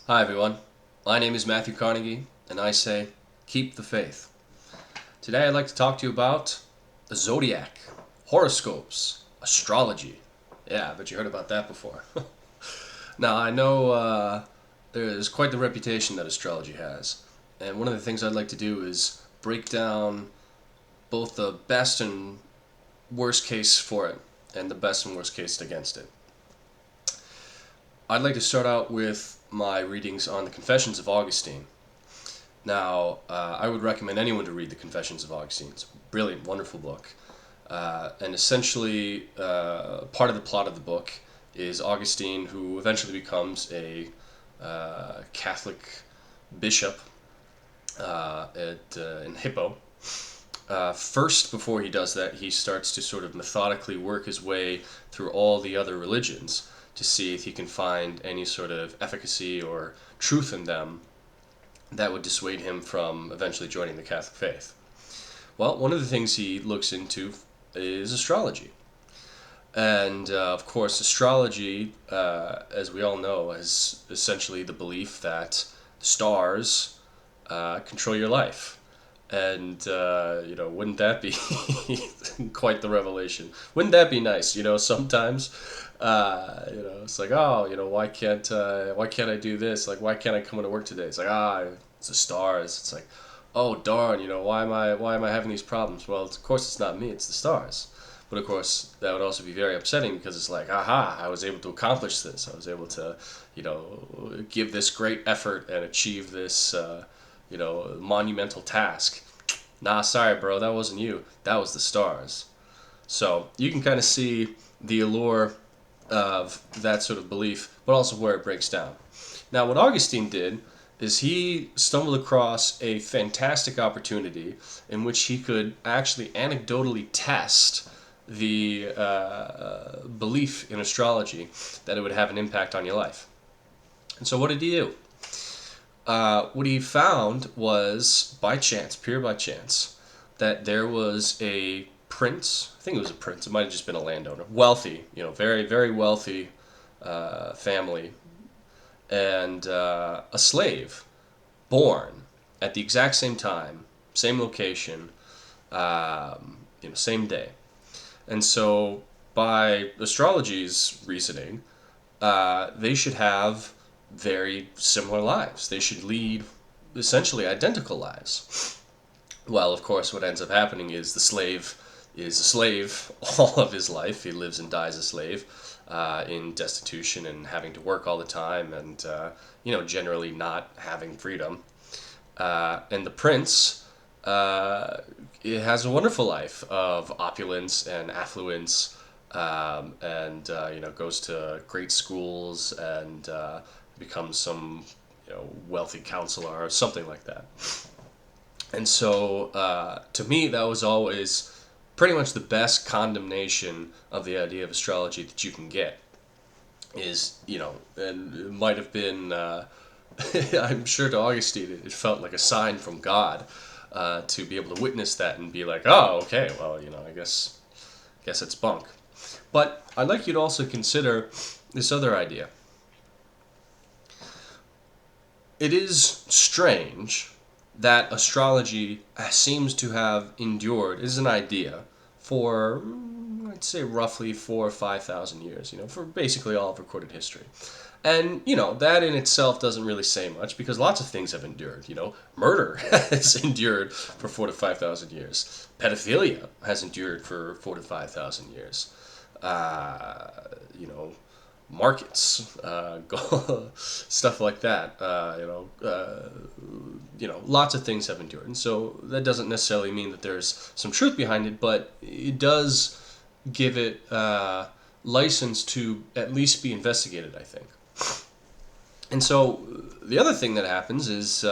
Hi everyone, my name is Matthew Carnegie, and I say, keep the faith. Today I'd like to talk to you about the zodiac, horoscopes, astrology. Yeah, I bet you heard about that before. Now I know there's quite the reputation that astrology has, and one of the things I'd like to do is break down both the best and worst case for it, and the best and worst case against it. I'd like to start out with my readings on the Confessions of Augustine. Now, I would recommend anyone to read the Confessions of Augustine. It's a brilliant, wonderful book. And essentially, part of the plot of the book is Augustine, who eventually becomes a Catholic bishop in Hippo. First, before he does that, he starts to sort of methodically work his way through all the other religions to see if he can find any sort of efficacy or truth in them that would dissuade him from eventually joining the Catholic faith. Well, one of the things he looks into is astrology. And of course, astrology, as we all know, is essentially the belief that the stars control your life. And, wouldn't that be quite the revelation? Wouldn't that be nice? Sometimes, it's like, oh, why can't I do this? Like, why can't I come into work today? It's like, it's the stars. It's like, oh, darn, why am I having these problems? Well, of course, it's not me, it's the stars. But of course, that would also be very upsetting because it's like, aha, I was able to accomplish this. I was able to, give this great effort and achieve this, monumental task. Nah, sorry, bro, that wasn't you. That was the stars. So you can kind of see the allure of that sort of belief, but also where it breaks down. Now, what Augustine did is he stumbled across a fantastic opportunity in which he could actually anecdotally test the belief in astrology that it would have an impact on your life. And so, what did he do? What he found was, by chance, pure by chance, that there was a prince. I think it was a prince. It might have just been a landowner, wealthy, very, very wealthy family, and a slave born at the exact same time, same location, same day. And so, by astrology's reasoning, they should have very similar lives. They should lead essentially identical lives. Well, of course, what ends up happening is the slave is a slave all of his life. He lives and dies a slave in destitution and having to work all the time and, generally not having freedom. And the prince it has a wonderful life of opulence and affluence, and goes to great schools and becomes some wealthy counselor or something like that. And so to me, that was always pretty much the best condemnation of the idea of astrology that you can get. Is and it might have been. I'm sure to Augustine it felt like a sign from God to be able to witness that and be like, oh, okay, well, I guess it's bunk. But I'd like you to also consider this other idea. It is strange that astrology seems to have endured as an idea for, I'd say, roughly 4,000 or 5,000 years, for basically all of recorded history. And, that in itself doesn't really say much because lots of things have endured. Murder has endured for 4,000 to 5,000 years. Pedophilia has endured for 4,000 to 5,000 years. You know, markets, stuff like that. Lots of things have endured. And so that doesn't necessarily mean that there's some truth behind it, but it does give it license to at least be investigated, I think. And so the other thing that happens is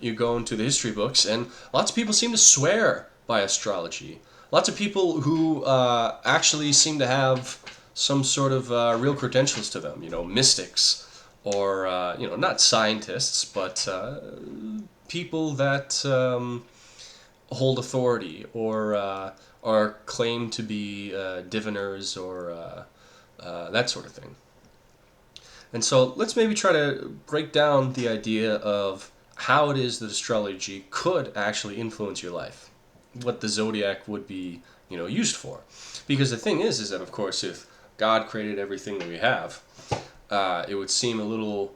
you go into the history books, and lots of people seem to swear by astrology. Lots of people who actually seem to have some sort of real credentials to them, mystics, or, not scientists, but people that hold authority or claim to be diviners or that sort of thing. And so let's maybe try to break down the idea of how it is that astrology could actually influence your life, what the zodiac would be, used for. Because the thing is that of course, if God created everything that we have, it would seem a little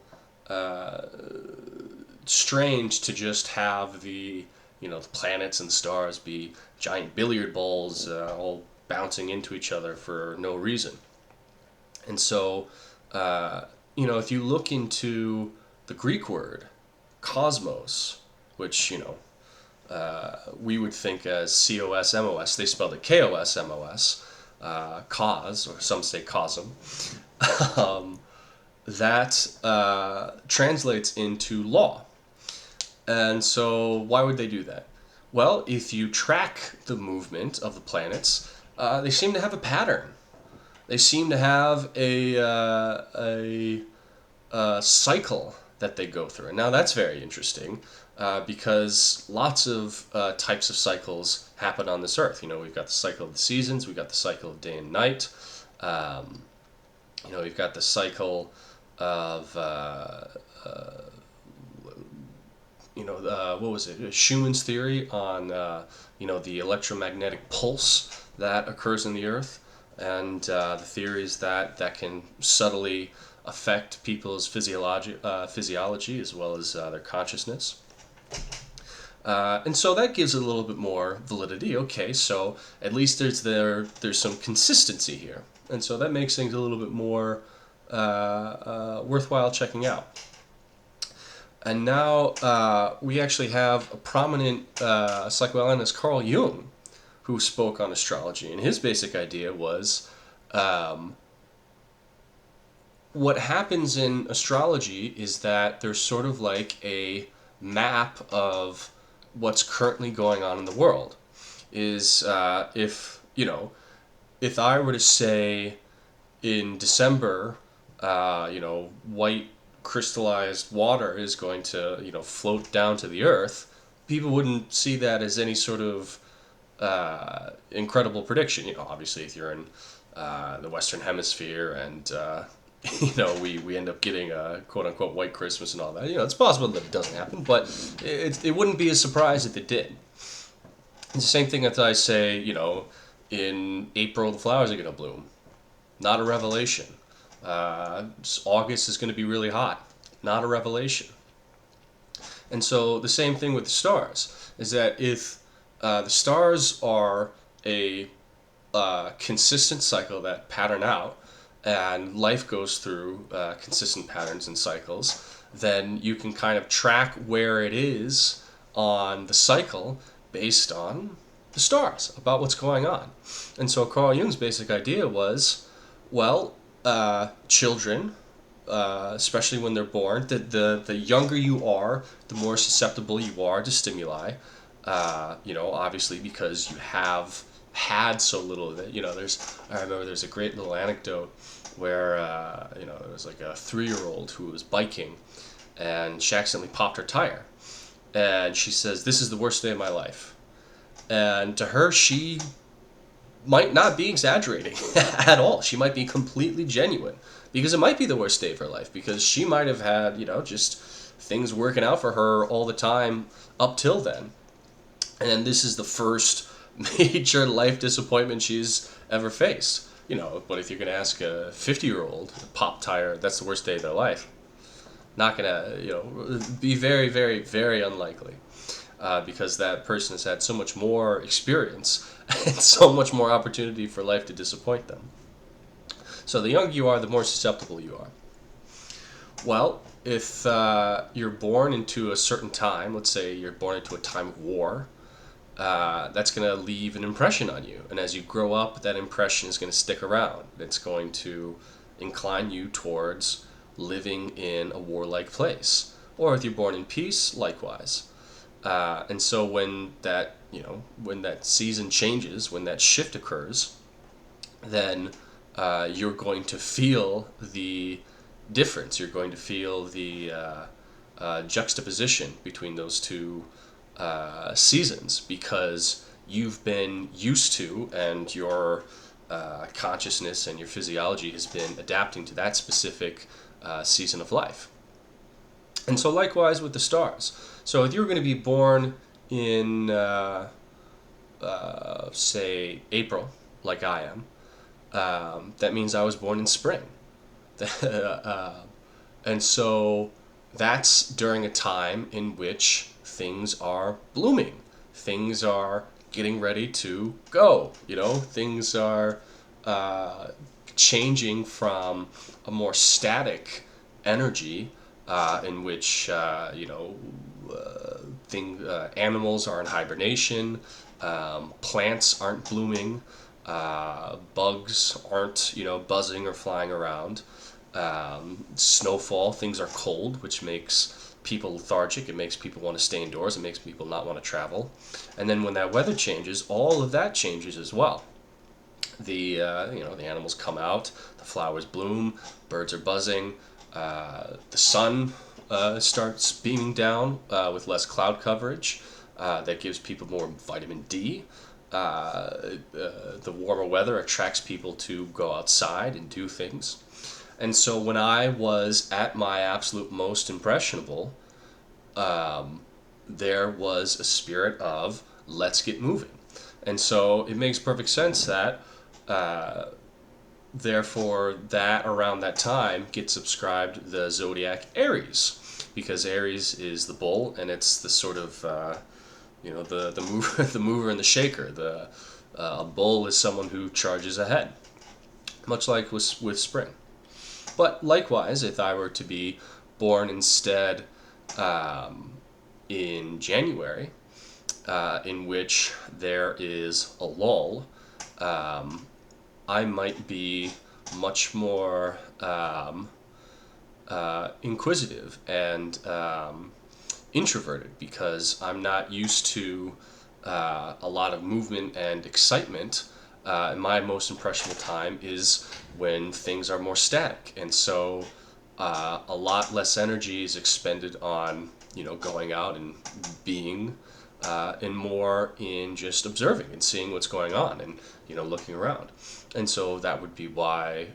strange to just have the planets and stars be giant billiard balls all bouncing into each other for no reason. And so, if you look into the Greek word cosmos, which we would think as cosmos, they spelled it kosmos, cos, or some say cosm. um, that translates into law. And so, why would they do that? Well, if you track the movement of the planets, they seem to have a pattern. They seem to have a cycle that they go through. And now that's very interesting because lots of types of cycles happen on this earth. We've got the cycle of the seasons, we've got the cycle of day and night. We've got the cycle of what was it? Schumann's theory on the electromagnetic pulse that occurs in the Earth, and the theories that can subtly affect people's physiology as well as their consciousness. And so that gives it a little bit more validity. Okay, so at least there's some consistency here, and so that makes things a little bit more worthwhile checking out. And now we actually have a prominent psychoanalyst, Carl Jung, who spoke on astrology. And his basic idea was what happens in astrology is that there's sort of like a map of what's currently going on in the world. Is if I were to say in December, white crystallized water is going to float down to the earth, people wouldn't see that as any sort of incredible prediction. Obviously if you're in the Western Hemisphere and we end up getting a quote unquote white Christmas and all that, it's possible that it doesn't happen, but it wouldn't be a surprise if it did. It's the same thing as I say, in April the flowers are going to bloom. Not a revelation. August is going to be really hot. Not a revelation. And so the same thing with the stars is that if the stars are a consistent cycle that pattern out, and life goes through consistent patterns and cycles, then you can kind of track where it is on the cycle based on the stars, about what's going on. And so Carl Jung's basic idea was, well, children, especially when they're born, the younger you are, the more susceptible you are to stimuli. Obviously because you have had so little of it. I remember there's a great little anecdote where there was like a 3-year-old who was biking, and she accidentally popped her tire, and she says, "This is the worst day of my life." And to her, she might not be exaggerating at all. She might be completely genuine, because it might be the worst day of her life, because she might have had, just things working out for her all the time up till then. And this is the first major life disappointment she's ever faced. But if you're going to ask a 50-year-old pop tire, that's the worst day of their life. Not going to, be very, very, very unlikely. Because that person has had so much more experience and so much more opportunity for life to disappoint them. So the younger you are, the more susceptible you are. Well, if you're born into a certain time, let's say you're born into a time of war, that's going to leave an impression on you. And as you grow up, that impression is going to stick around. It's going to incline you towards living in a warlike place. Or if you're born in peace, likewise. And so when that season changes, when that shift occurs, then you're going to feel the difference. You're going to feel the juxtaposition between those two seasons, because you've been used to, and your consciousness and your physiology has been adapting to that specific season of life. And so likewise with the stars. So if you were going to be born in, say, April, like I am, that means I was born in spring. And so that's during a time in which things are blooming. Things are getting ready to go. Things are changing from a more static energy in which animals are in hibernation, plants aren't blooming, bugs aren't buzzing or flying around. Snowfall, things are cold, which makes people lethargic. It makes people want to stay indoors. It makes people not want to travel. And then when that weather changes, all of that changes as well. The animals come out, the flowers bloom, birds are buzzing, the sun starts beaming down with less cloud coverage. That gives people more vitamin D. The warmer weather attracts people to go outside and do things. And so when I was at my absolute most impressionable, there was a spirit of let's get moving. And so it makes perfect sense that therefore that around that time gets subscribed the zodiac Aries, because Aries is the bull, and it's the sort of the mover, the mover and the shaker. The bull is someone who charges ahead, much like with spring. But likewise, if I were to be born instead in January, in which there is a lull, I might be much more inquisitive and introverted, because I'm not used to a lot of movement and excitement. My most impressionable time is when things are more static, and so a lot less energy is expended on going out and being, and more in just observing and seeing what's going on and looking around. And so that would be why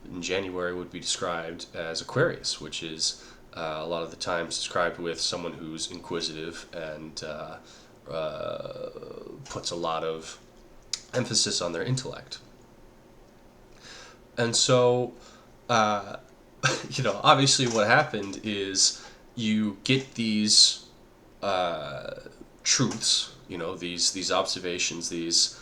in January would be described as Aquarius, which is a lot of the times described with someone who's inquisitive and puts a lot of emphasis on their intellect. And so, obviously what happened is you get these truths, these observations, these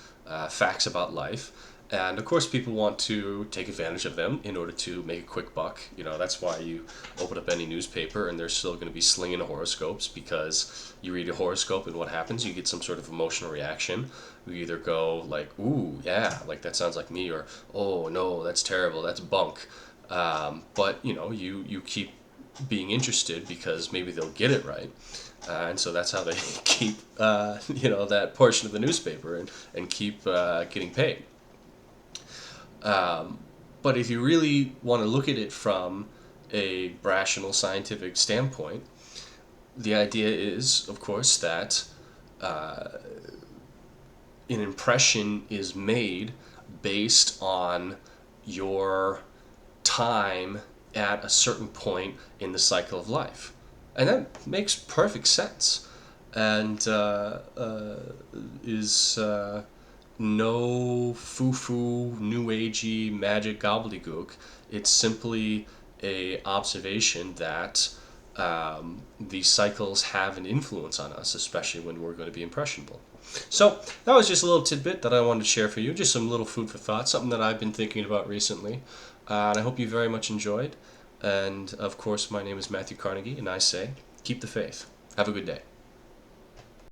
facts about life. And of course, people want to take advantage of them in order to make a quick buck. That's why you open up any newspaper and they're still going to be slinging horoscopes, because you read a horoscope and what happens? You get some sort of emotional reaction. You either go like, ooh, yeah, like that sounds like me, or oh, no, that's terrible, that's bunk. But, you keep being interested because maybe they'll get it right. And so that's how they keep, that portion of the newspaper and keep getting paid. But if you really want to look at it from a rational scientific standpoint, the idea is, of course, that an impression is made based on your time at a certain point in the cycle of life. And that makes perfect sense, and is no foo-foo, new agey magic gobbledygook. It's simply a observation that these cycles have an influence on us, especially when we're going to be impressionable. So that was just a little tidbit that I wanted to share for you, just some little food for thought, something that I've been thinking about recently, and I hope you very much enjoyed. And of course, my name is Matthew Carnegie, and I say, keep the faith. Have a good day.